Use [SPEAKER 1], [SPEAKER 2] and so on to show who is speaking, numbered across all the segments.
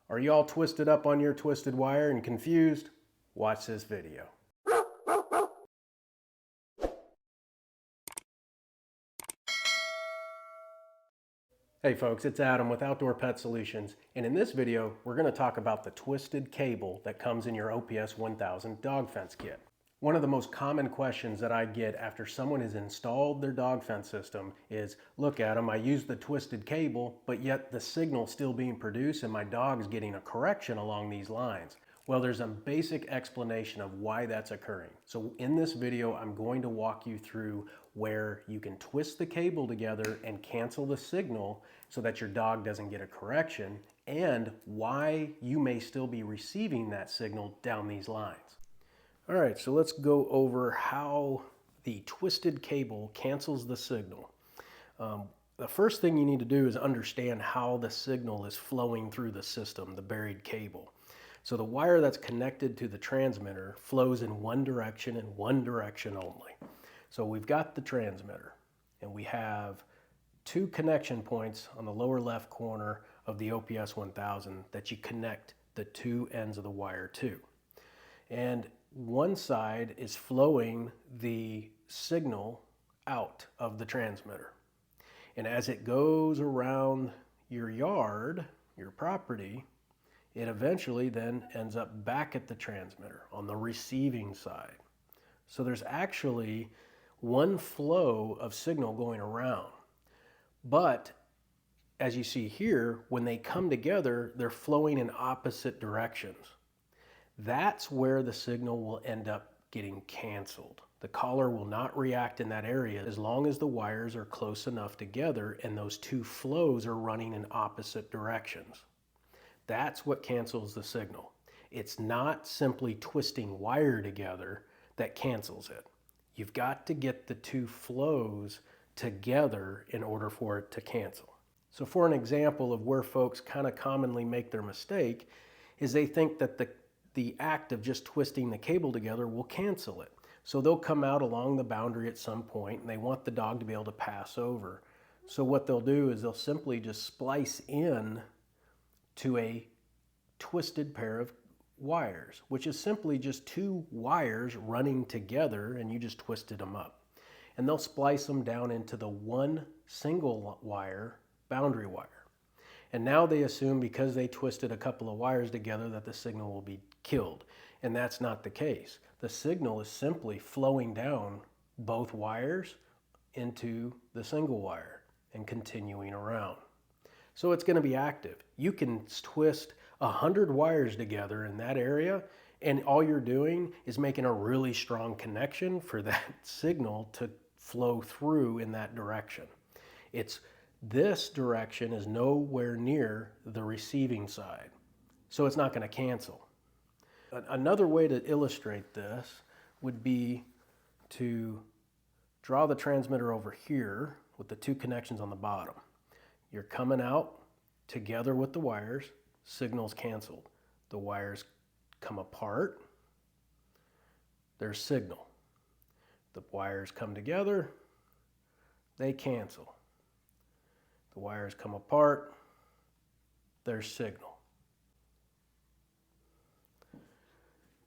[SPEAKER 1] Are you all twisted up on your twisted wire and confused? Watch this video. Hey folks, it's Adam with Outdoor Pet Solutions, and in this video we're going to talk about the twisted cable that comes in your OPS 1000 dog fence kit. One of the most common questions that I get after someone has installed their dog fence system is, look Adam, I used the twisted cable, but yet the signal's still being produced and my dog's getting a correction along these lines. Well, there's a basic explanation of why that's occurring. So in this video, I'm going to walk you through where you can twist the cable together and cancel the signal so that your dog doesn't get a correction, and why you may still be receiving that signal down these lines. All right, so let's go over how the twisted cable cancels the signal. The first thing you need to do is understand how the signal is flowing through the system, the buried cable. So the wire that's connected to the transmitter flows in one direction and one direction only. So we've got the transmitter, and we have two connection points on the lower left corner of the OPS 1000 that you connect the two ends of the wire to. And one side is flowing the signal out of the transmitter. And as it goes around your yard, your property, it eventually then ends up back at the transmitter on the receiving side. So there's actually one flow of signal going around. But as you see here, when they come together, they're flowing in opposite directions. That's where the signal will end up getting canceled. The collar will not react in that area as long as the wires are close enough together and those two flows are running in opposite directions. That's what cancels the signal. It's not simply twisting wire together that cancels it. You've got to get the two flows together in order for it to cancel. So for an example of where folks kind of commonly make their mistake is they think that the act of just twisting the cable together will cancel it. So they'll come out along the boundary at some point and they want the dog to be able to pass over. So what they'll do is they'll simply just splice in to a twisted pair of wires, which is simply just two wires running together, and you just twisted them up. And they'll splice them down into the one single wire boundary wire. And now they assume because they twisted a couple of wires together that the signal will be killed. And that's not the case. The signal is simply flowing down both wires into the single wire and continuing around. So it's going to be active. You can twist 100 wires together in that area, and all you're doing is making a really strong connection for that signal to flow through in that direction. This direction is nowhere near the receiving side, so it's not going to cancel. Another way to illustrate this would be to draw the transmitter over here with the two connections on the bottom. You're coming out together with the wires, signal's canceled. The wires come apart, there's signal. The wires come together, they cancel. The wires come apart, there's signal.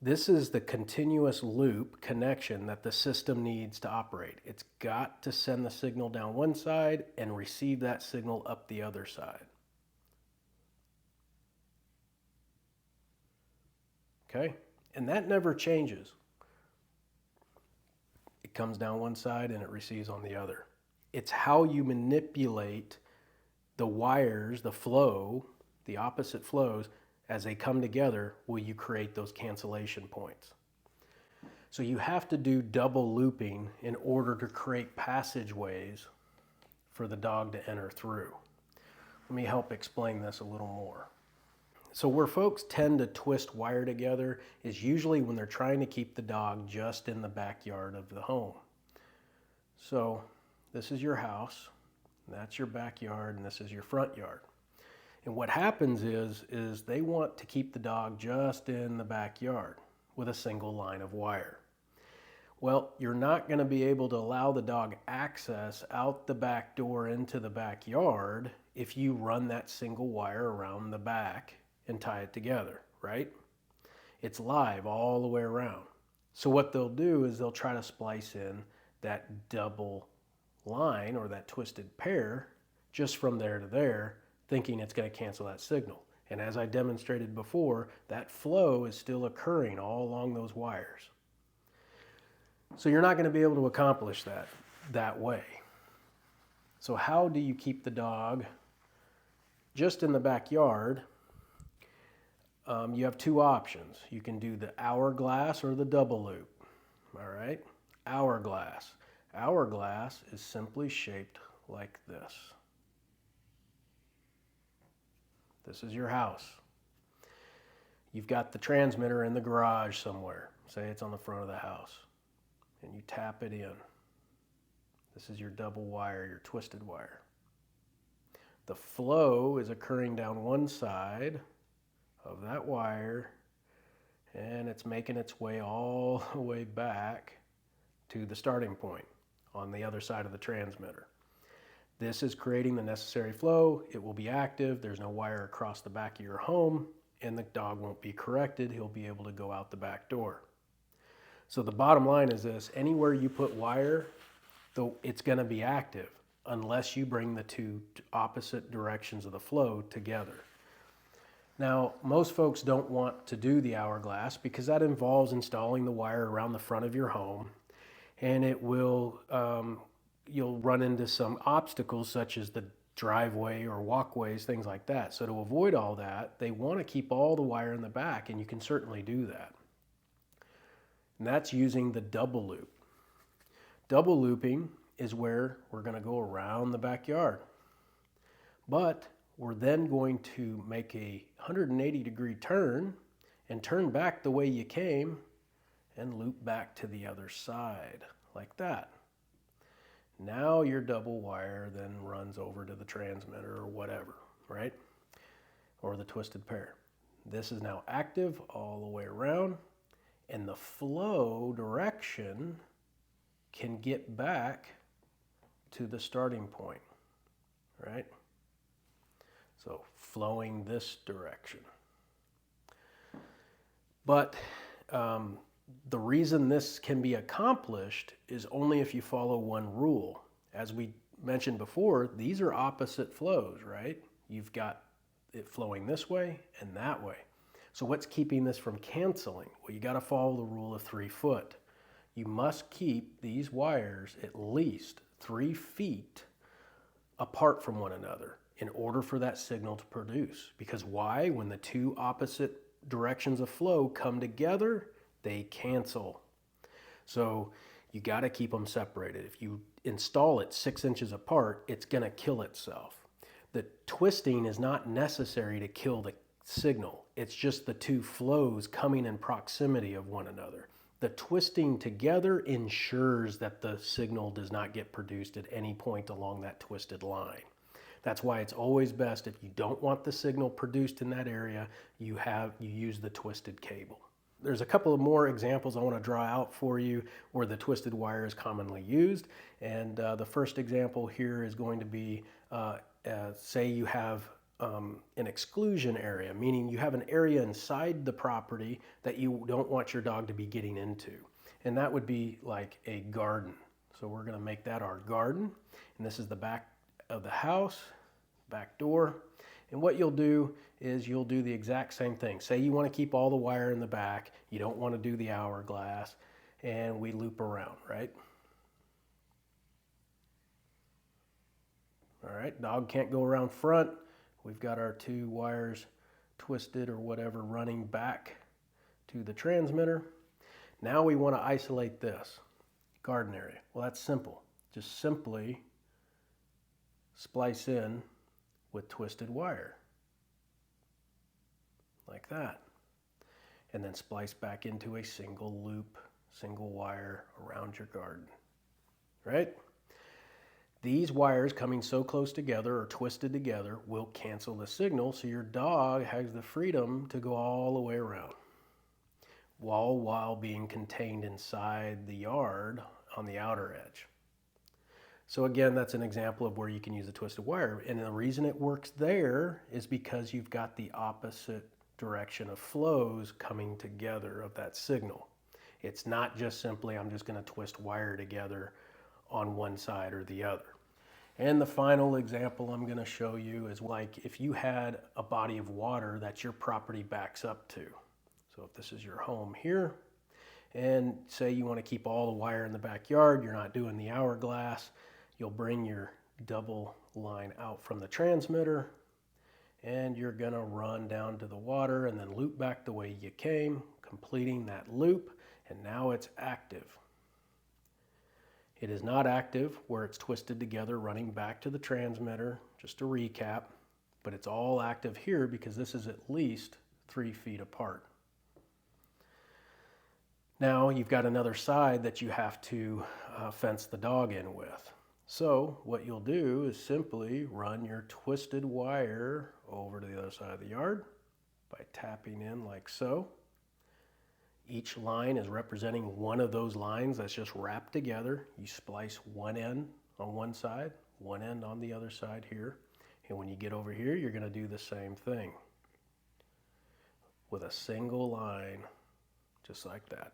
[SPEAKER 1] This is the continuous loop connection that the system needs to operate. It's got to send the signal down one side and receive that signal up the other side. Okay? And that never changes. It comes down one side and it receives on the other. It's how you manipulate the wires, the flow, the opposite flows, as they come together, will you create those cancellation points. So you have to do double looping in order to create passageways for the dog to enter through. Let me help explain this a little more. So where folks tend to twist wire together is usually when they're trying to keep the dog just in the backyard of the home. So this is your house, that's your backyard, and this is your front yard. And what happens is they want to keep the dog just in the backyard with a single line of wire. Well, you're not going to be able to allow the dog access out the back door into the backyard if you run that single wire around the back and tie it together, right? It's live all the way around. So what they'll do is they'll try to splice in that double line or that twisted pair just from there to there, thinking it's going to cancel that signal. And as I demonstrated before, that flow is still occurring all along those wires. So you're not going to be able to accomplish that way. So how do you keep the dog just in the backyard? You have two options. You can do the hourglass or the double loop. All right? Hourglass. Hourglass is simply shaped like this. This is your house. You've got the transmitter in the garage somewhere. Say it's on the front of the house. And you tap it in. This is your double wire, your twisted wire. The flow is occurring down one side of that wire, and it's making its way all the way back to the starting point on the other side of the transmitter. This is creating the necessary flow. It will be active. There's no wire across the back of your home, and the dog won't be corrected. He'll be able to go out the back door. So the bottom line is this: anywhere you put wire, it's going to be active unless you bring the two opposite directions of the flow together. Now, most folks don't want to do the hourglass because that involves installing the wire around the front of your home, and it will you'll run into some obstacles such as the driveway or walkways, things like that. So to avoid all that, they want to keep all the wire in the back, and you can certainly do that. And that's using the double loop. Double looping is where we're going to go around the backyard. But we're then going to make a 180-degree turn and turn back the way you came and loop back to the other side, like that. Now your double wire then runs over to the transmitter or whatever, right? Or the twisted pair. This is now active all the way around, and the flow direction can get back to the starting point, right? So flowing this direction. But the reason this can be accomplished is only if you follow one rule. As we mentioned before, these are opposite flows, right? You've got it flowing this way and that way. So what's keeping this from canceling? Well, you got to follow the rule of 3 foot. You must keep these wires at least 3 feet apart from one another in order for that signal to produce. Because why? When the two opposite directions of flow come together, they cancel. So you got to keep them separated. If you install it 6 inches apart, it's going to kill itself. The twisting is not necessary to kill the signal. It's just the two flows coming in proximity of one another. The twisting together ensures that the signal does not get produced at any point along that twisted line. That's why it's always best, if you don't want the signal produced in that area, you use the twisted cable. There's a couple of more examples I want to draw out for you where the twisted wire is commonly used. And the first example here is going to be, say you have an exclusion area, meaning you have an area inside the property that you don't want your dog to be getting into. And that would be like a garden. So we're going to make that our garden. And this is the back of the house, back door. And what you'll do is you'll do the exact same thing. Say you want to keep all the wire in the back, you don't want to do the hourglass, and we loop around, right? All right, dog can't go around front. We've got our 2 wires twisted or whatever running back to the transmitter. Now we want to isolate this garden area. Well, that's simple. Just simply splice in with twisted wire like that, and then splice back into a single loop, single wire around your garden, right? These wires coming so close together or twisted together will cancel the signal, so your dog has the freedom to go all the way around, while being contained inside the yard on the outer edge. So again, that's an example of where you can use a twisted wire. And the reason it works there is because you've got the opposite direction of flows coming together of that signal. It's not just simply I'm just going to twist wire together on one side or the other. And the final example I'm going to show you is like if you had a body of water that your property backs up to. So if this is your home here, and say you want to keep all the wire in the backyard, you're not doing the hourglass, you'll bring your double line out from the transmitter and you're going to run down to the water and then loop back the way you came, completing that loop, and now it's active. It is not active where it's twisted together running back to the transmitter, just to recap, but it's all active here because this is at least 3 feet apart. Now you've got another side that you have to fence the dog in with. So what you'll do is simply run your twisted wire over to the other side of the yard by tapping in like so. Each line is representing one of those lines that's just wrapped together. You splice one end on one side, one end on the other side here. And when you get over here, you're going to do the same thing with a single line, just like that.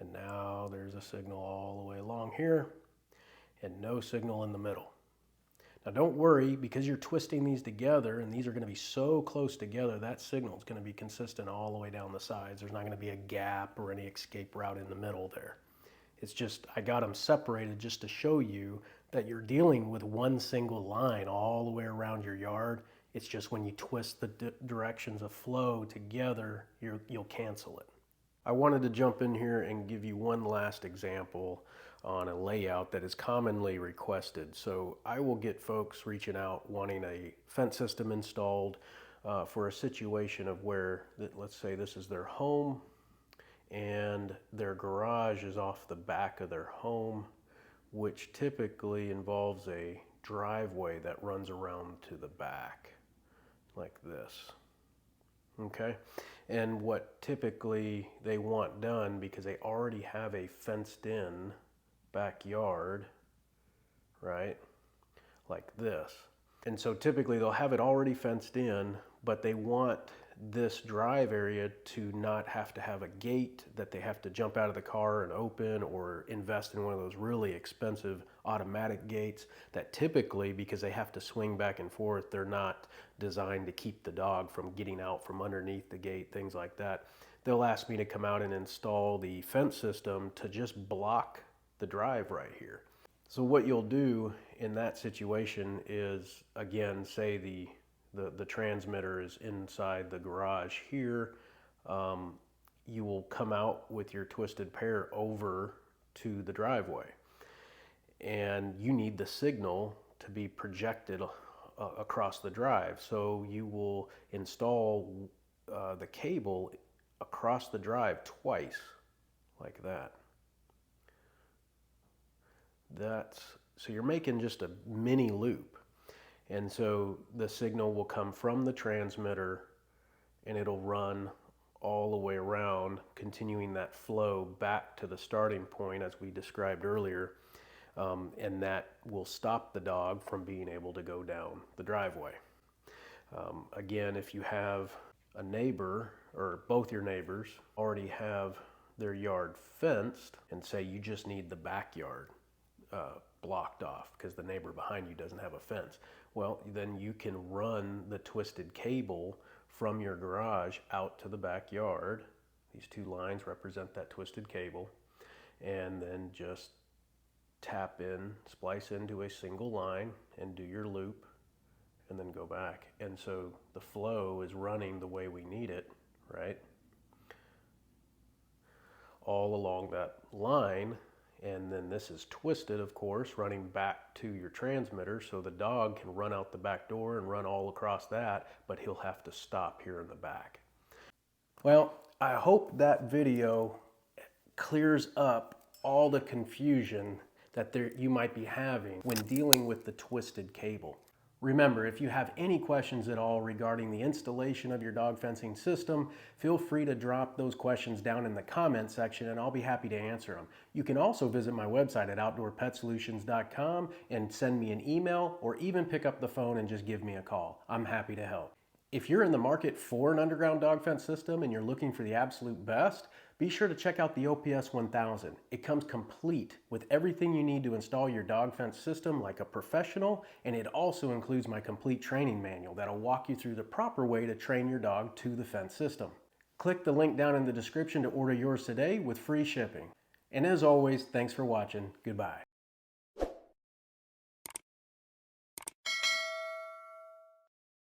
[SPEAKER 1] And now there's a signal all the way along here and no signal in the middle. Now don't worry, because you're twisting these together and these are going to be so close together, that signal is going to be consistent all the way down the sides. There's not going to be a gap or any escape route in the middle there. It's just, I got them separated just to show you that you're dealing with one single line all the way around your yard. It's just when you twist the directions of flow together, you'll cancel it. I wanted to jump in here and give you one last example on a layout that is commonly requested. So I will get folks reaching out wanting a fence system installed for a situation of where, let's say this is their home and their garage is off the back of their home, which typically involves a driveway that runs around to the back like this. Okay, and what typically they want done, because they already have a fenced in backyard, right, like this. And so typically they'll have it already fenced in, but they want this drive area to not have to have a gate that they have to jump out of the car and open, or invest in one of those really expensive automatic gates that typically, because they have to swing back and forth, they're not designed to keep the dog from getting out from underneath the gate, things like that. They'll ask me to come out and install the fence system to just block the drive right here. So what you'll do in that situation is, again, say the transmitter is inside the garage here, you will come out with your twisted pair over to the driveway, and you need the signal to be projected across the drive. So you will install the cable across the drive twice, like that. So you're making just a mini loop. And so the signal will come from the transmitter and it'll run all the way around, continuing that flow back to the starting point as we described earlier. And that will stop the dog from being able to go down the driveway. Again, if you have a neighbor, or both your neighbors already have their yard fenced, and say you just need the backyard blocked off because the neighbor behind you doesn't have a fence, well, then you can run the twisted cable from your garage out to the backyard. These two lines represent that twisted cable, and then just tap in, splice into a single line and do your loop, and then go back. And so the flow is running the way we need it, right? All along that line. And then this is twisted, of course, running back to your transmitter, so the dog can run out the back door and run all across that, but he'll have to stop here in the back. Well, I hope that video clears up all the confusion that you might be having when dealing with the twisted cable. Remember, if you have any questions at all regarding the installation of your dog fencing system, feel free to drop those questions down in the comment section and I'll be happy to answer them. You can also visit my website at outdoorpetsolutions.com and send me an email, or even pick up the phone and just give me a call. I'm happy to help. If you're in the market for an underground dog fence system and you're looking for the absolute best, be sure to check out the OPS 1000. It comes complete with everything you need to install your dog fence system like a professional, and it also includes my complete training manual that'll walk you through the proper way to train your dog to the fence system. Click the link down in the description to order yours today with free shipping. And as always, thanks for watching. Goodbye.